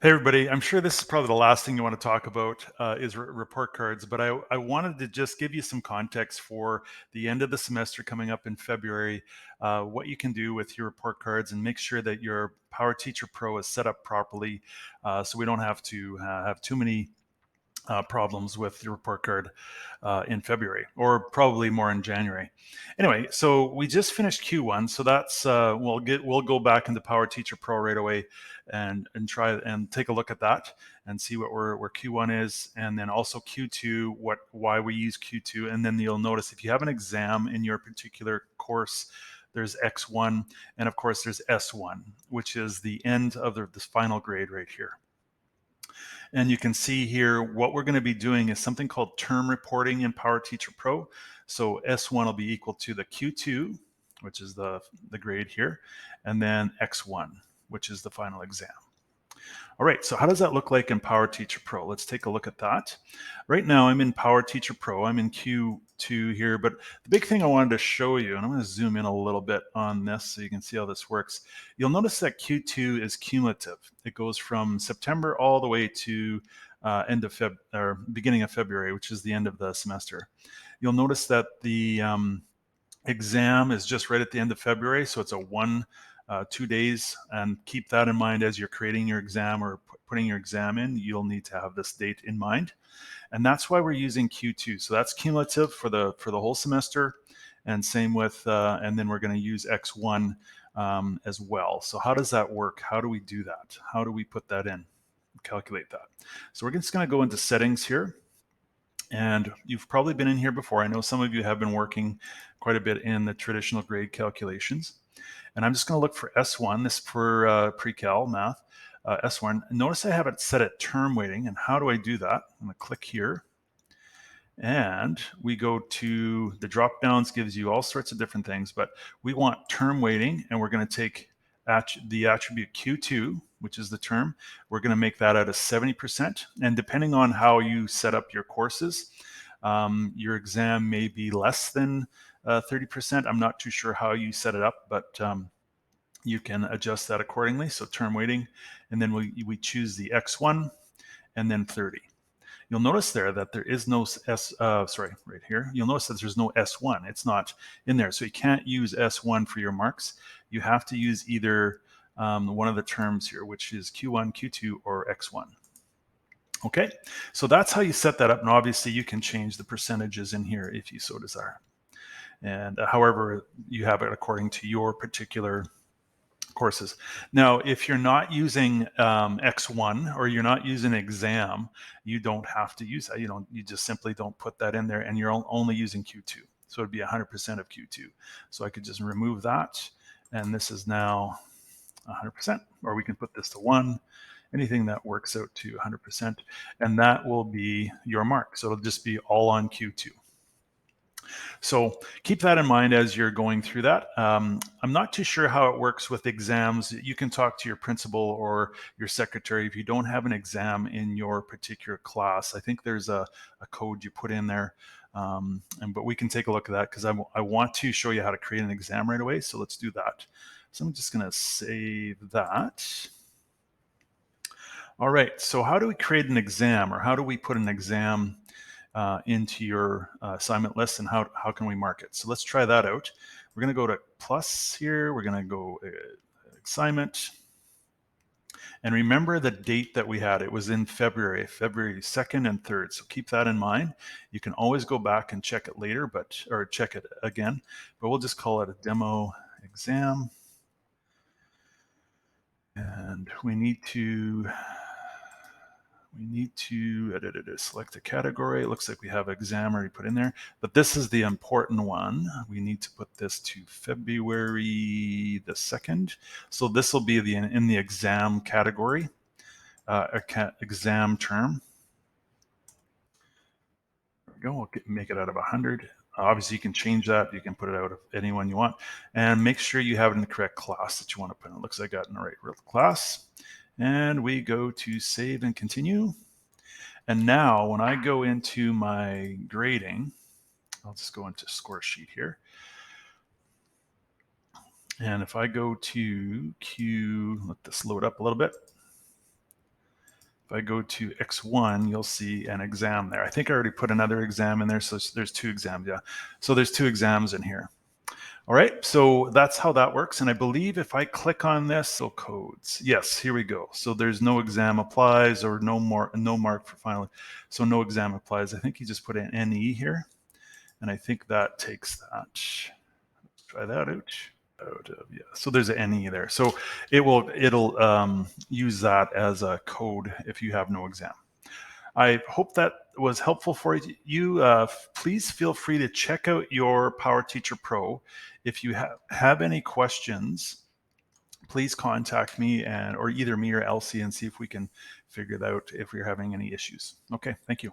Hey everybody, I'm sure this is probably the last thing you want to talk about is report cards, but I wanted to just give you some context for the end of the semester coming up in February, what you can do with your report cards and make sure that your Power Teacher Pro is set up properly so we don't have to have too many problems with your report card in February, or probably more in January. Anyway, so we just finished Q1, so that's we'll go back into Power Teacher Pro right away and try and take a look at that and see what where Q1 is, and then also Q2, why we use Q2, and then you'll notice if you have an exam in your particular course. There's X1, and of course there's S1, which is the end of this final grade right here. And you can see here what we're going to be doing is something called term reporting in Power Teacher Pro. So S1 will be equal to the Q2, which is the grade here, and then X1, which is the final exam. All right, so how does that look like in Power Teacher Pro? Let's take a look at that. Right now I'm in Power Teacher Pro. I'm in Q2 here, but the big thing I wanted to show you, and I'm going to zoom in a little bit on this so you can see how this works. You'll notice that Q2 is cumulative. It goes from September all the way to end of beginning of February, which is the end of the semester. You'll notice that the exam is just right at the end of February, so it's a 2 days, and keep that in mind as you're creating your exam or putting your exam in. You'll need to have this date in mind, and that's why we're using Q2. So that's cumulative for the whole semester, and same with and then we're going to use X1 as well. So how does that work? How do we do that? How do we put that in? Calculate that. So we're just going to go into settings here. And you've probably been in here before. I know some of you have been working quite a bit in the traditional grade calculations. And I'm just going to look for S1, this for pre-cal math, S1. Notice I have it set at term weighting. And how do I do that? I'm going to click here. And we go to the drop downs, gives you all sorts of different things, but we want term weighting, and we're going to take the attribute Q2, which is the term. We're going to make that out of 70%. And depending on how you set up your courses, your exam may be less than 30%. I'm not too sure how you set it up, but you can adjust that accordingly. So term weighting, and then we choose the X1 and then 30. You'll notice there that there is no right here. You'll notice that there's no S1. It's not in there. So you can't use S1 for your marks. You have to use either one of the terms here, which is Q1, Q2, or X1. Okay, so that's how you set that up. And obviously you can change the percentages in here if you so desire. And however you have it according to your particular courses. Now, if you're not using X1 or you're not using exam, you don't have to use that. You just simply don't put that in there, and you're only using Q2. So it'd be 100% of Q2. So I could just remove that, and this is now 100%, or we can put this to 1, anything that works out to 100%, and that will be your mark. So it'll just be all on Q2. So keep that in mind as you're going through that. I'm not too sure how it works with exams. You can talk to your principal or your secretary if you don't have an exam in your particular class. I think there's a code you put in there, but we can take a look at that because I want to show you how to create an exam right away. So let's do that. So I'm just going to save that. All right, so how do we create an exam, or how do we put an exam into your assignment list, and how can we mark it? So let's try that out. We're going to go to plus here. We're going to go assignment. And remember the date that we had. It was in February 2nd and 3rd. So keep that in mind. You can always go back and check it later, or check it again. But we'll just call it a demo exam. And we need to select a category. It looks like we have exam already put in there, but this is the important one. We need to put this to February the 2nd. So this will be in the exam category, exam term. There we go. We'll make it out of 100. Obviously, you can change that. You can put it out of anyone you want, and make sure you have it in the correct class that you want to put in. It looks like I got in the right class. And we go to save and continue. And now when I go into my grading, I'll just go into score sheet here. And if I go to let this load up a little bit. If I go to X1, you'll see an exam there. I think I already put another exam in there, so there's 2 exams, yeah. So there's 2 exams in here. All right, so that's how that works. And I believe if I click on this, so codes, yes, here we go. So there's no exam applies or no mark for final. So no exam applies. I think you just put an NE here. And I think that takes that. Try that out. Yeah. So there's an NE there. So it'll use that as a code if you have no exam. I hope that was helpful for you. Please feel free to check out your PowerTeacher Pro. If you have any questions, please contact me or either me or Elsie and see if we can figure it out if we're having any issues. Okay, thank you.